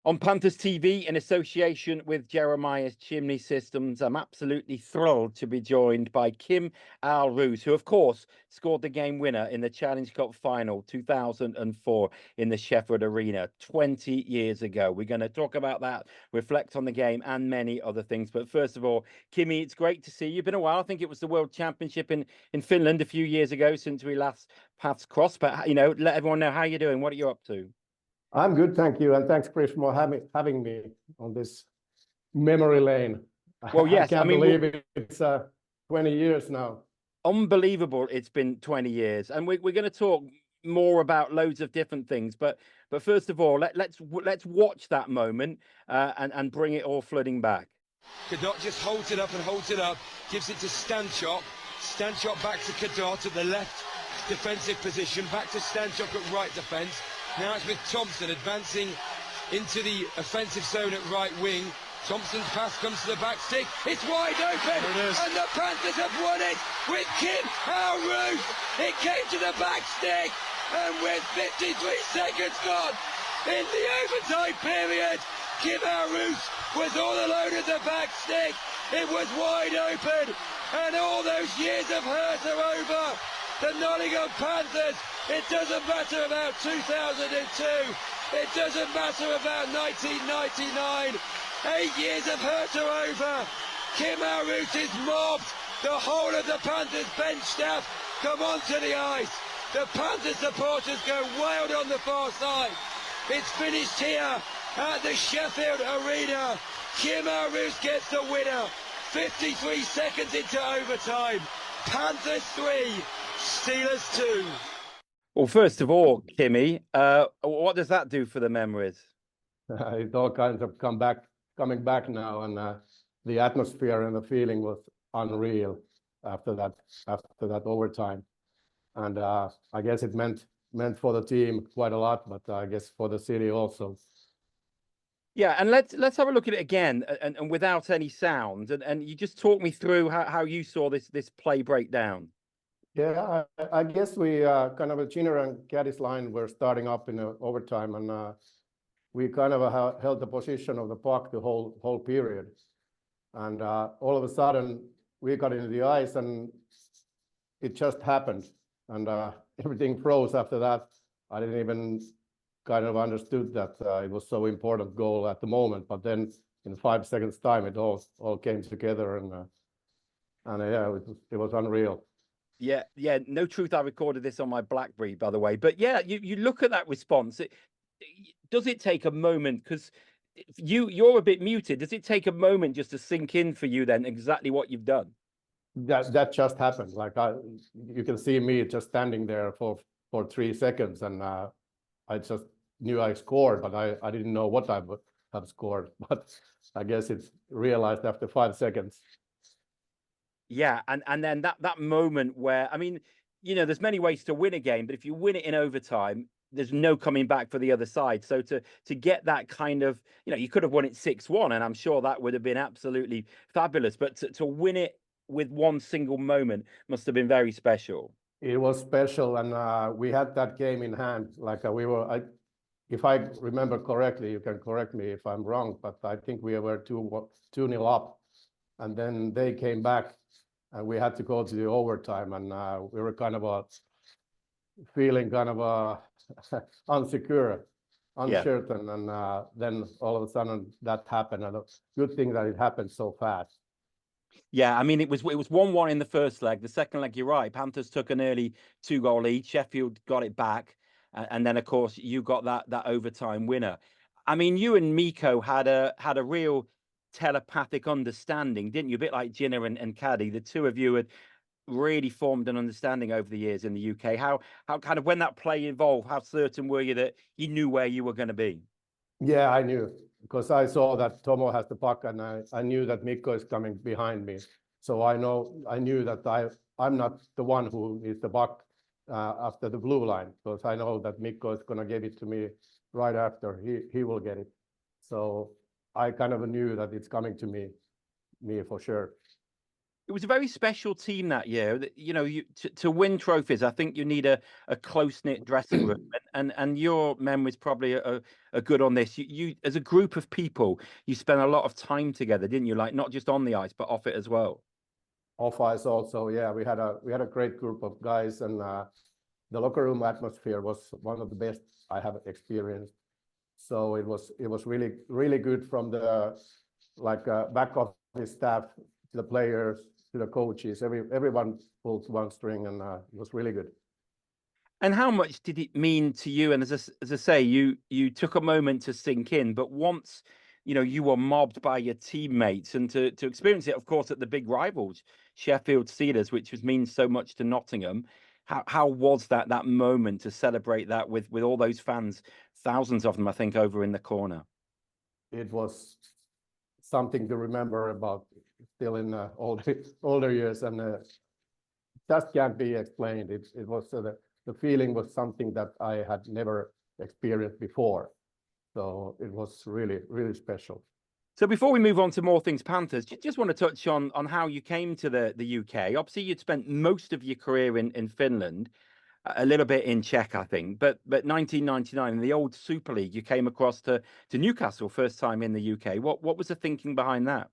On Panthers TV, in association with Jeremias Chimney Systems, I'm absolutely thrilled to be joined by Kim Ahlroos, who, of course, scored the game winner in the Challenge Cup final 2004 in the Sheffield Arena 20 years ago. We're going to talk about that, reflect on the game and many other things. But first of all, Kimmy, it's great to see you. Been a while. I think it was the World Championship in Finland a few years ago since we last paths crossed. But, let everyone know how you're doing. What are you up to? I'm good, thank you. And thanks, Chris, for having me on this memory lane. Well, yes, I can't believe it's 20 years now. Unbelievable. It's been 20 years. And we're going to talk more about loads of different things. But first of all, let's watch that moment and bring it all flooding back. Cadot just holds it up, gives it to Stanchok. Stanchok back to Cadot at the left defensive position, back to Stanchok at right defence. Now it's with Thompson advancing into the offensive zone at right wing. Thompson's pass comes to the back stick. It's wide open, and the Panthers have won it with Kim Ahlroos. It came to the back stick, and with 53 seconds gone in the overtime period, Kim Ahlroos was all alone at the back stick. It was wide open, and all those years of hurt are over. The Nottingham Panthers, it doesn't matter about 2002, it doesn't matter about 1999, 8 years of hurt are over. Kim Ahlroos is mobbed. The whole of the Panthers bench staff come onto the ice. The Panthers supporters go wild on the far side. It's finished here at the Sheffield Arena. Kim Ahlroos gets the winner. 53 seconds into overtime. Panthers 3, Steelers 2. Well, first of all, Kimmy, what does that do for the memories? It all kinds of coming back now, and the atmosphere and the feeling was unreal after that overtime. And I guess it meant for the team quite a lot, but I guess for the city also. Yeah, and let's have a look at it again, and without any sound, and you just talk me through how you saw this play break down. Yeah, I guess we kind of a Chinner and Gaddis line were starting up in overtime, and we kind of held the position of the puck the whole period. And all of a sudden, we got into the ice, and it just happened. And everything froze after that. I didn't even kind of understood that it was so important goal at the moment. But then in 5 seconds time, it all came together, and yeah, it was unreal. Yeah, no truth. I recorded this on my BlackBerry, by the way. But yeah, you look at that response. Does it take a moment? Because you're a bit muted. Does it take a moment just to sink in for you then exactly what you've done? That just happened. Like you can see me just standing there for 3 seconds, and I just knew I scored, but I didn't know what I would have scored. But I guess it's realized after 5 seconds. Yeah, and then that moment where, I mean, there's many ways to win a game, but if you win it in overtime, there's no coming back for the other side. So to get that kind of, you could have won it 6-1, and I'm sure that would have been absolutely fabulous. But to win it with one single moment must have been very special. It was special, and we had that game in hand. Like if I remember correctly, you can correct me if I'm wrong, but I think we were 2-0 up, and then they came back, and we had to go to the overtime, and we were kind of feeling kind of uncertain, and then all of a sudden that happened, and it's a good thing that it happened so fast. Yeah, I mean, it was 1-1 in the first leg. The second leg, you're right, Panthers took an early 2-goal lead. Sheffield got it back, and then of course you got that overtime winner. I mean, you and Mikko had a real telepathic understanding, didn't you? A bit like Ginner and Caddy. The two of you had really formed an understanding over the years in the UK. How kind of, when that play evolved, how certain were you that you knew where you were going to be? Yeah, I knew, because I saw that Tomo has the puck, and I knew that Mikko is coming behind me. So I knew that I'm not the one who is the puck after the blue line, because I know that Mikko is going to give it to me right after he will get it. So I kind of knew that it's coming to me for sure. It was a very special team that year. You know, to win trophies, I think you need a close-knit dressing room, and your memories probably are good on this. You as a group of people, you spent a lot of time together, didn't you? Like not just on the ice, but off it as well. Off ice also, yeah. We had a great group of guys, and the locker room atmosphere was one of the best I have experienced. So it was really good from the back office staff to the players to the coaches. Everyone pulled one string, and it was really good. And how much did it mean to you? And as I say, you took a moment to sink in, but once you were mobbed by your teammates, and to experience it, of course, at the big rivals, Sheffield Steelers, which means so much to Nottingham. How was that moment to celebrate that with all those fans, thousands of them, I think, over in the corner? It was something to remember about still in older years, and just can't be explained. It was the feeling was something that I had never experienced before. So it was really special. So before we move on to more things Panthers, just want to touch on how you came to the UK. Obviously, you'd spent most of your career in Finland, a little bit in Czech, I think. But 1999, in the old Super League, you came across to Newcastle first time in the UK. What was the thinking behind that?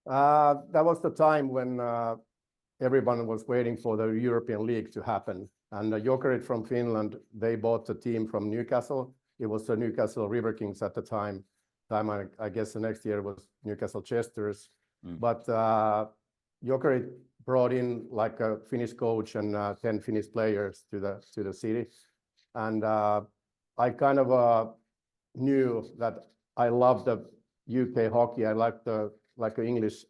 That was the time when everyone was waiting for the European League to happen. And Jokerit from Finland, they bought a team from Newcastle. It was the Newcastle River Kings at the time. I guess the next year was Newcastle Chesters. But Jokerit brought in like a Finnish coach and 10 Finnish players to the city. And I kind of knew that I loved the UK hockey. I liked the English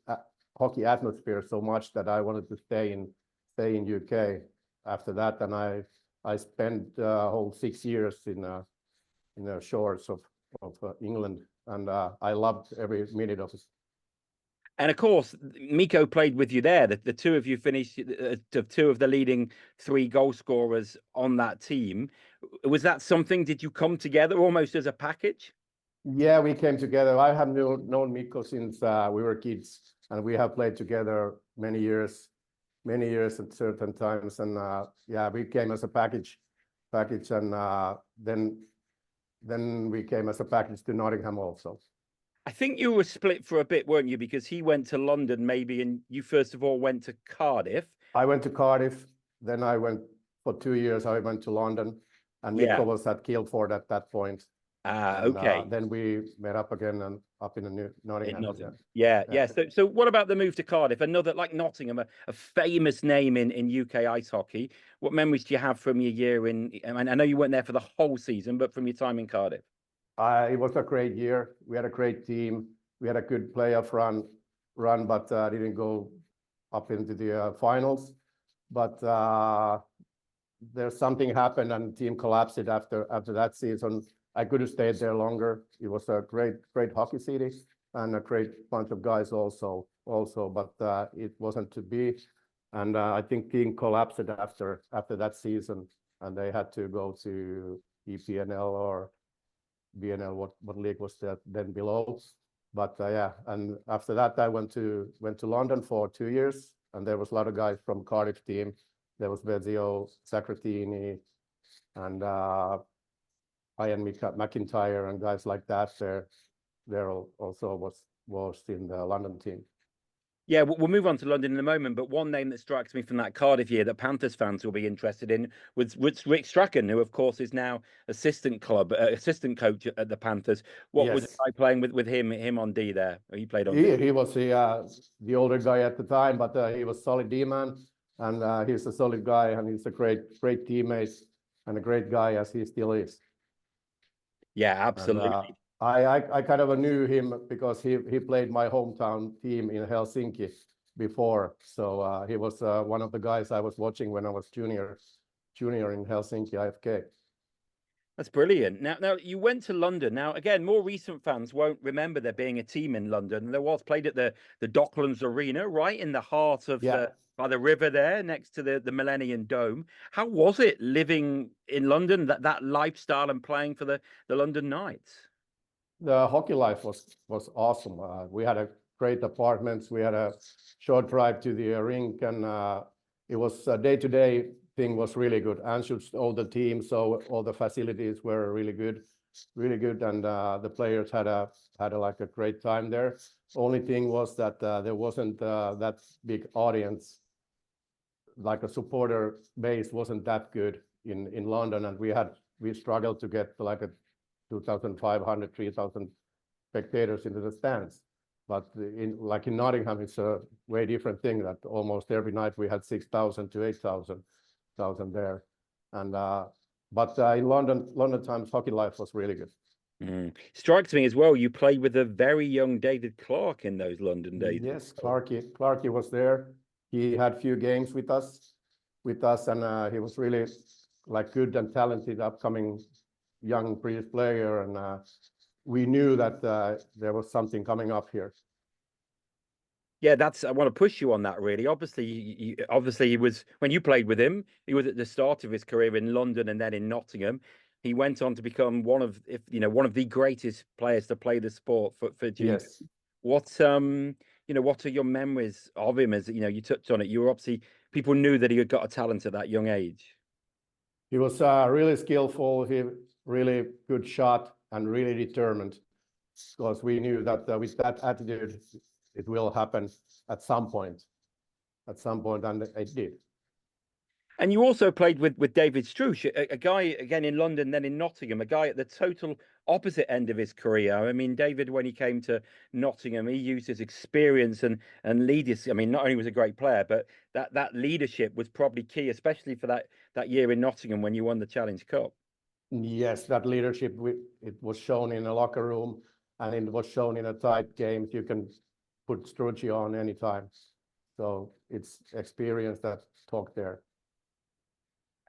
hockey atmosphere so much that I wanted to stay in UK after that. And I spent whole 6 years in the shores of England, and I loved every minute of it. And of course, Mikko played with you there. The two of you finished two of the leading 3 goal scorers on that team. Was that something? Did you come together almost as a package? Yeah, we came together. I have known Mikko since we were kids, and we have played together many years at certain times. And yeah, we came as a package, and then we came as a package to Nottingham also. I think you were split for a bit, weren't you? Because he went to London maybe, and you first of all went to Cardiff. I went to Cardiff, then I went for 2 years, I went to London, and Mikko was at Guildford at that point. Okay. Then we met up again and up in the Nottingham. Yeah. So what about the move to Cardiff? Another, like Nottingham, a famous name in UK ice hockey. What memories do you have from your year in? I know you weren't there for the whole season, but from your time in Cardiff. It was a great year. We had a great team. We had a good playoff run, but didn't go up into the finals. But there's something happened, and the team collapsed after that season. I could have stayed there longer. It was a great hockey city and a great bunch of guys also, but it wasn't to be. And I think team collapsed after that season, and they had to go to EPNL or BNL, what league was that then below. But yeah, and after that I went to London for 2 years, and there was a lot of guys from Cardiff team. There was Vezio, Sacratini, and Ian McIntyre and guys like that. There also was in the London team. Yeah, we'll move on to London in a moment, but one name that strikes me from that Cardiff year that Panthers fans will be interested in was Rick Strachan, who of course is now assistant coach at the Panthers. What was it like playing with him on D there? He played on D. He was the older guy at the time, but he was solid D man, and he's a solid guy, and he's a great teammate and a great guy as he still is. Yeah, absolutely. And, I kind of knew him because he played my hometown team in Helsinki before. So he was one of the guys I was watching when I was junior in Helsinki IFK. That's brilliant. Now you went to London. Now, again, more recent fans won't remember there being a team in London. There was played at the Docklands Arena, right in the heart of by the river there, next to the Millennium Dome. How was it living in London, that lifestyle, and playing for the London Knights? The hockey life was awesome. We had a great apartments. We had a short drive to the rink, and it was a day-to-day thing was really good. Answered all the teams, so all the facilities were really good, and the players had a like a great time there. Only thing was that there wasn't that big audience, like a supporter base wasn't that good in London, and we struggled to get like a 2,500, 3,000 spectators into the stands. But in Nottingham, it's a way different thing that almost every night we had 6,000 to 8,000 there. And but in London times, hockey life was really good. Strikes me as well, you played with a very young David Clarke in those London days. Yes, Clarke was there. He had few games with us, and he was really like good and talented upcoming young British player, and we knew that there was something coming up here. Yeah, I want to push you on that, really. Obviously, he was, when you played with him, he was at the start of his career in London and then in Nottingham. He went on to become one of the greatest players to play the sport for GB. Yes. What what are your memories of him? As you touched on it, you were obviously, people knew that he had got a talent at that young age. He was really skillful. He really good shot and really determined, because we knew that with that attitude, it will happen at some point, and it did. And you also played with David Struch, a guy, again, in London, then in Nottingham, a guy at the total opposite end of his career. I mean, David, when he came to Nottingham, he used his experience and leadership. I mean, not only was he a great player, but that leadership was probably key, especially for that year in Nottingham when you won the Challenge Cup. Yes, that leadership, it was shown in a locker room, and it was shown in a tight game. You can put Strucci on anytime. So it's experience that talked there.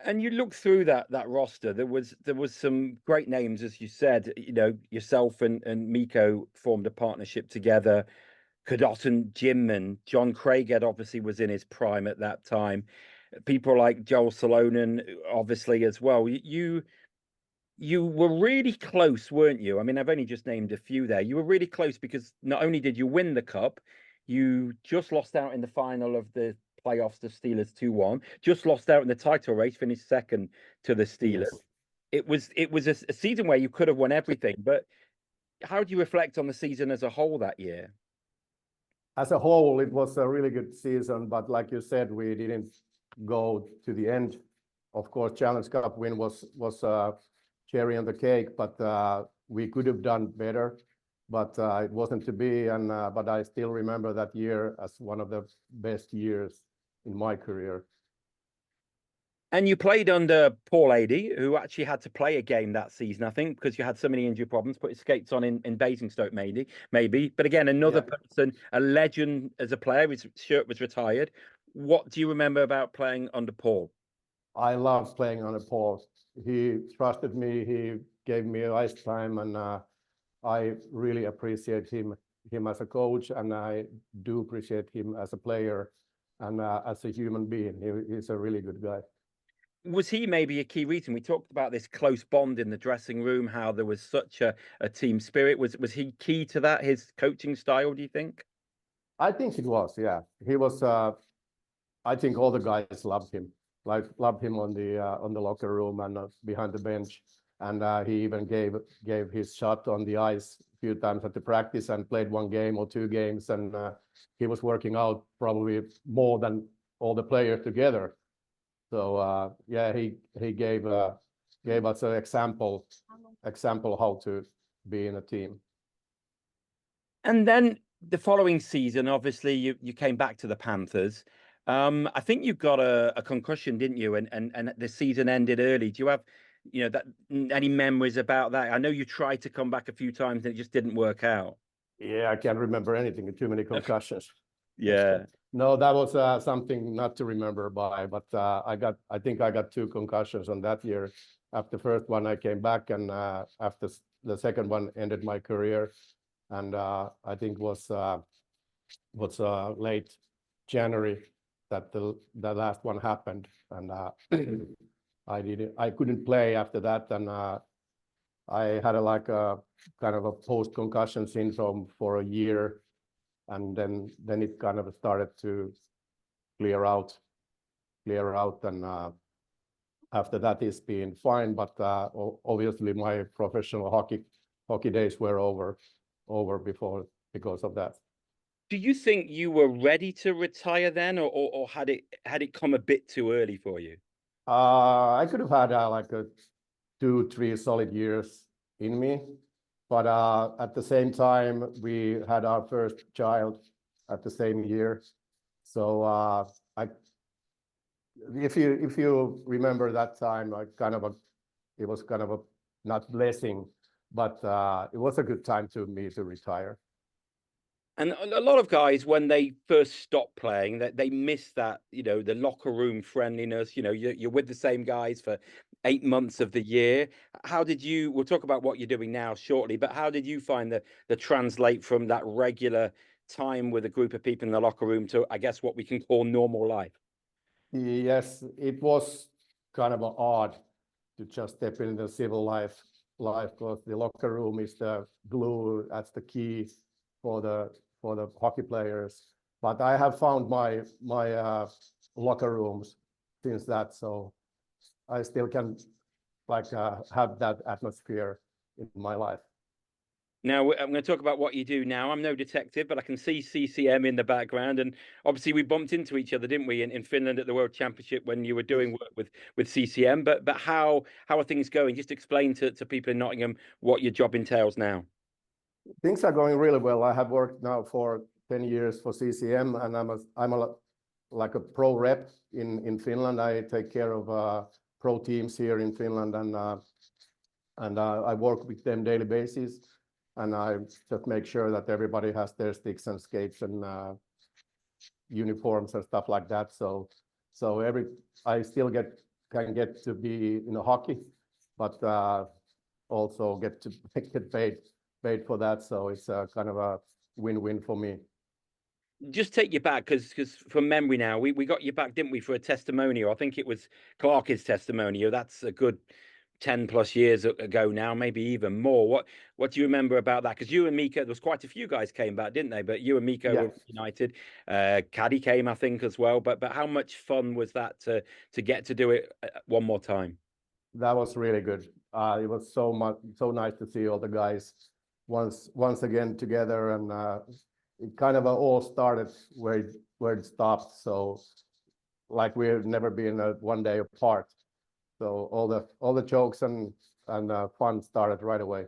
And you look through that roster, there was some great names, as you said. Yourself and Mikko formed a partnership together. Cadot, Jim, and John Craighead obviously was in his prime at that time. People like Joel Salonen, obviously, as well. You were really close, weren't you? I mean, I've only just named a few there. You were really close because not only did you win the cup, you just lost out in the final of the playoffs to Steelers 2-1, just lost out in the title race, finished second to the Steelers. Yes. It was a season where you could have won everything, but how do you reflect on the season as a whole that year? As a whole, it was a really good season, but like you said, we didn't go to the end. Of course, Challenge Cup win was cherry on the cake, but we could have done better, but it wasn't to be. And but I still remember that year as one of the best years in my career. And you played under Paul Adey, who actually had to play a game that season, I think, because you had so many injury problems, put his skates on in Basingstoke, maybe. But again, another person, a legend as a player, his shirt was retired. What do you remember about playing under Paul? I loved playing under Paul. He trusted me. He gave me ice time, and I really appreciate him as a coach, and I do appreciate him as a player and as a human being. He's a really good guy. Was he maybe a key reason? We talked about this close bond in the dressing room, how there was such a team spirit. Was he key to that, his coaching style, do you think? I think it was, yeah. He was, I think all the guys loved him, loved him on the locker room and behind the bench. And he even gave his shot on the ice a few times at the practice and played one game or two games. And he was working out probably more than all the players together. So yeah, he gave us an example how to be in a team. And then the following season, obviously, you came back to the Panthers. I think you got a concussion, didn't you? And the season ended early. Do you have any memories about that? I know you tried to come back a few times and it just didn't work out. Yeah, I can't remember anything. Too many concussions. Yeah. No, that was something not to remember by, but I think I got 2 concussions on that year. After the first one, I came back, and after the second one ended my career. And I think was late January that the last one happened, and I couldn't play after that, and I had a kind of a post concussion syndrome for a year, and then it kind of started to clear out, and after that it's been fine. But obviously my professional hockey days were over before because of that. Do you think you were ready to retire then, or had it come a bit too early for you? I could have had like 2-3 solid years in me, but at the same time we had our first child at the same year. So if you remember that time, it was kind of a not blessing, but it was a good time to me to retire. And a lot of guys, when they first stop playing, that they miss that, the locker room friendliness. You're with the same guys for 8 months of the year. How did you? We'll talk about what you're doing now shortly, but how did you find the translate from that regular time with a group of people in the locker room to, I guess, what we can call normal life? Yes, it was kind of odd to just step in the civil life, because the locker room is the glue. That's the key for the hockey players. But I have found my locker rooms since that, so I still can have that atmosphere in my life. Now, I'm going to talk about what you do now. I'm no detective, but I can see CCM in the background. And obviously, we bumped into each other, didn't we, in Finland at the World Championship when you were doing work with CCM. But how are things going? Just explain to people in Nottingham what your job entails now. Things are going really well. I have worked now for 10 years for CCM, and I'm like a pro rep in Finland. I take care of pro teams here in Finland, and I work with them daily basis. And I just make sure that everybody has their sticks and skates and uniforms and stuff like that. So I still can get to be in hockey, but also get to get paid for that. So it's kind of a win-win for me. Just take you back, because from memory now, we got you back, didn't we, for a testimonial? I think it was Clark's testimonial. That's a good 10 plus years ago now, maybe even more. What do you remember about that? Because you and Mika, there was quite a few guys came back, didn't they? But you and Mika were united. Caddy came, I think, as well. But how much fun was that to get to do it one more time? That was really good. It was so nice to see all the guys once again together, and it kind of all started where it stopped. So like we've never been one day apart. So all the jokes and fun started right away.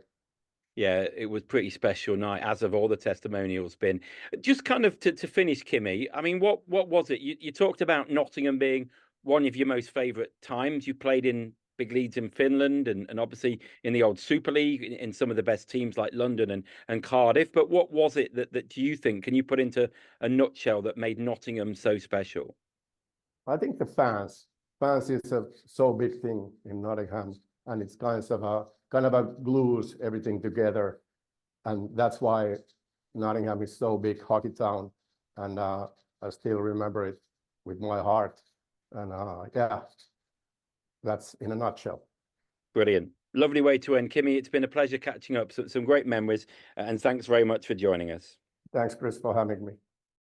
Yeah, it was pretty special night, as have all the testimonials been. Just kind of to finish, Kimmy, I mean, what was it? You talked about Nottingham being one of your most favourite times. You played in big leagues in Finland and obviously in the old Super League in some of the best teams like London and Cardiff. But what was it that you think, can you put into a nutshell, that made Nottingham so special? I think the fans is a so big thing in Nottingham, and it's kind of a glues everything together, and that's why Nottingham is so big hockey town, and I still remember it with my heart, and yeah, that's in a nutshell. Brilliant. Lovely way to end. Kimmy, it's been a pleasure catching up. Some great memories, and thanks very much for joining us. Thanks, Chris, for having me.